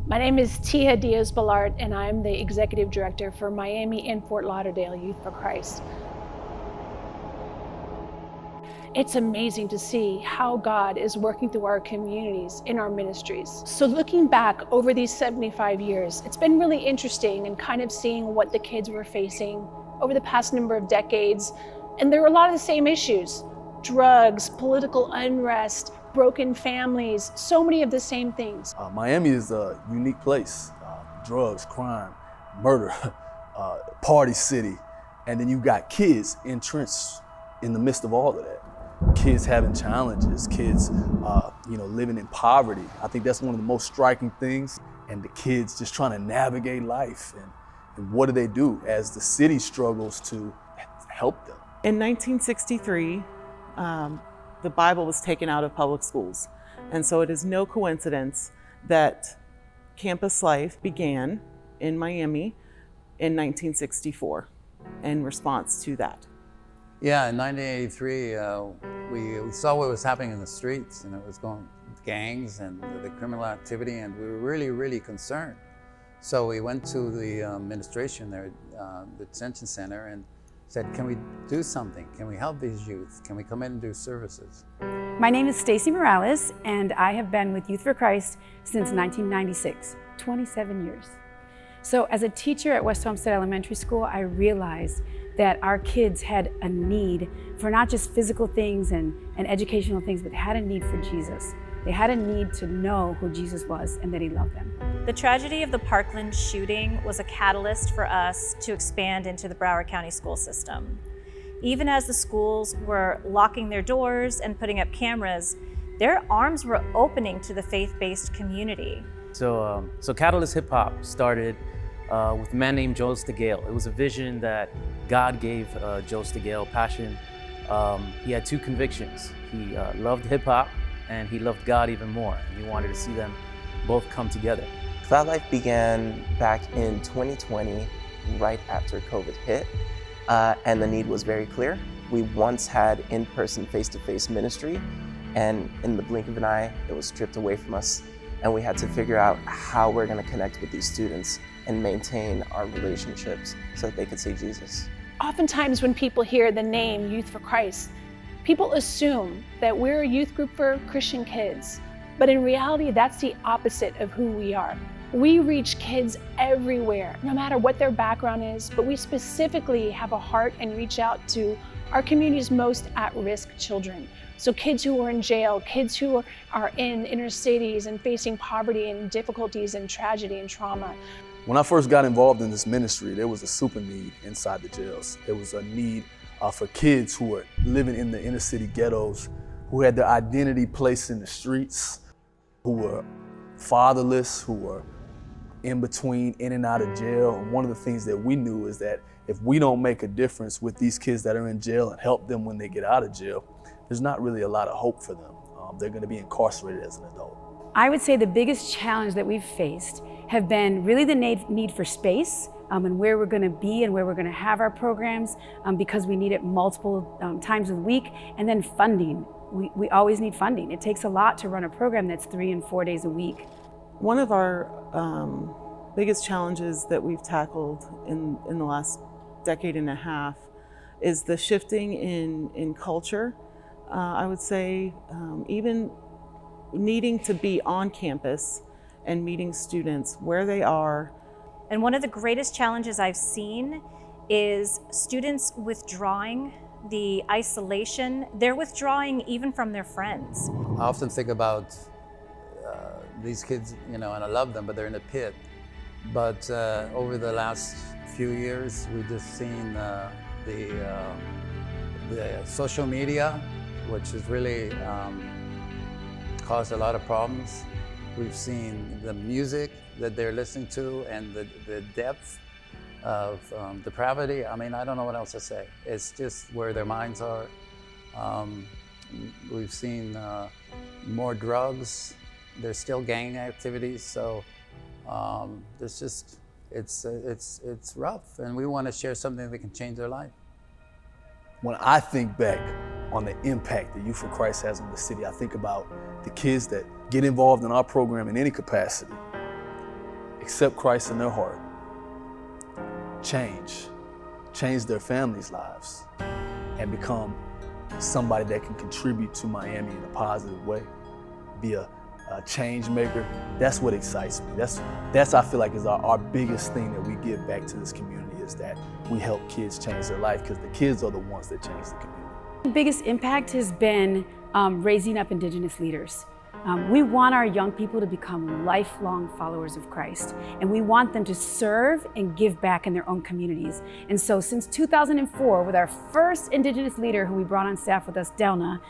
My name is Tia Diaz-Balart, and I'm the Executive Director for Miami and Fort Lauderdale Youth for Christ. It's amazing to see how God is working through our communities in our ministries. So looking back over these 75 years, it's been really interesting and kind of seeing what the kids were facing over the past number of decades. And there were a lot of the same issues: drugs, political unrest, broken families, so many of the same things. Miami is a unique place. Drugs, crime, murder, party city. And then you got kids entrenched in the midst of all of that. Kids having challenges, kids living in poverty. I think that's one of the most striking things. And the kids just trying to navigate life. And what do they do as the city struggles to help them? In 1963, the Bible was taken out of public schools. And so it is no coincidence that campus life began in Miami in 1964 in response to that. Yeah, in 1983, we saw what was happening in the streets, and it was going with gangs and the criminal activity, and we were really, really concerned. So we went to the administration there, the detention center, and said, can we do something? Can we help these youth? Can we come in and do services? My name is Stacy Morales, and I have been with Youth for Christ since 1996, 27 years. So as a teacher at West Homestead Elementary School, I realized that our kids had a need for not just physical things and educational things, but they had a need for Jesus. They had a need to know who Jesus was and that he loved them. The tragedy of the Parkland shooting was a catalyst for us to expand into the Broward County school system. Even as the schools were locking their doors and putting up cameras, their arms were opening to the faith-based community. So Catalyst Hip Hop started with a man named Joe Stegale. It was a vision that God gave Joe Stegale, passion. He had two convictions. He loved hip hop and he loved God even more. And he wanted to see them both come together. Cloud Life began back in 2020, right after COVID hit, and the need was very clear. We once had in-person, face-to-face ministry, and in the blink of an eye, it was stripped away from us, and we had to figure out how we're gonna connect with these students and maintain our relationships so that they could see Jesus. Oftentimes when people hear the name Youth for Christ, people assume that we're a youth group for Christian kids. But in reality, that's the opposite of who we are. We reach kids everywhere, no matter what their background is, but we specifically have a heart and reach out to our community's most at-risk children. So kids who are in jail, kids who are in inner cities and facing poverty and difficulties and tragedy and trauma. When I first got involved in this ministry, there was a super need inside the jails. There was a need for kids who were living in the inner city ghettos, who had their identity placed in the streets, who were fatherless, who were in between, in and out of jail. And one of the things that we knew is that if we don't make a difference with these kids that are in jail and help them when they get out of jail, there's not really a lot of hope for them. They're gonna be incarcerated as an adult. I would say the biggest challenge that we've faced have been really the need for space and where we're gonna be and where we're gonna have our programs because we need it multiple times a week, and then funding. We always need funding. It takes a lot to run a program that's 3 and 4 days a week. One of our biggest challenges that we've tackled in the last decade and a half is the shifting in culture. I would say even needing to be on campus and meeting students where they are. And one of the greatest challenges I've seen is students withdrawing, the isolation. They're withdrawing even from their friends. I often think about these kids, and I love them, but they're in a pit. But over the last few years, we've just seen the social media, which has really caused a lot of problems. We've seen the music that they're listening to and the depth of depravity. I mean, I don't know what else to say. It's just where their minds are. We've seen more drugs. There's still gang activities. So it's rough, and we want to share something that can change their life. When I think back on the impact that Youth for Christ has on the city, I think about the kids that get involved in our program in any capacity. accept Christ in their heart, change their families' lives, and become somebody that can contribute to Miami in a positive way, be a change maker. That's what excites me. That's I feel like is our biggest thing that we give back to this community, is that we help kids change their life, because the kids are the ones that change the community. The biggest impact has been raising up Indigenous leaders. We want our young people to become lifelong followers of Christ, and we want them to serve and give back in their own communities. And so since 2004, with our first Indigenous leader who we brought on staff with us, Delna,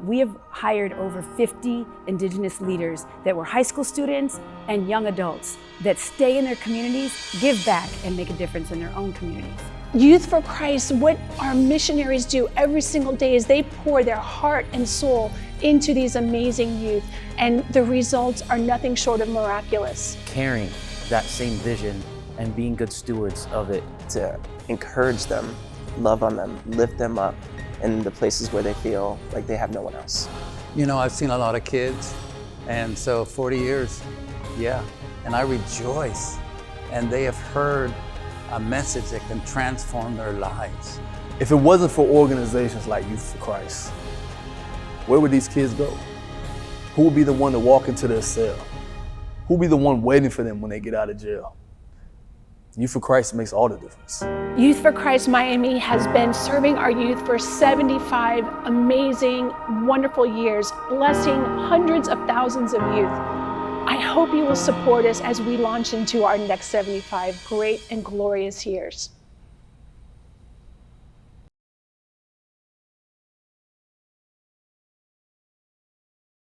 we have hired over 50 Indigenous leaders that were high school students and young adults that stay in their communities, give back, and make a difference in their own communities. Youth for Christ, what our missionaries do every single day is they pour their heart and soul into these amazing youth, and the results are nothing short of miraculous. Carrying that same vision and being good stewards of it. To encourage them, love on them, lift them up in the places where they feel like they have no one else. You know, I've seen a lot of kids, and so 40 years, yeah, and I rejoice. And they have heard a message that can transform their lives. If it wasn't for organizations like Youth for Christ, where would these kids go? Who would be the one to walk into their cell? Who would be the one waiting for them when they get out of jail? Youth for Christ makes all the difference. Youth for Christ Miami has been serving our youth for 75 amazing, wonderful years, blessing hundreds of thousands of youth. I hope you will support us as we launch into our next 75 great and glorious years.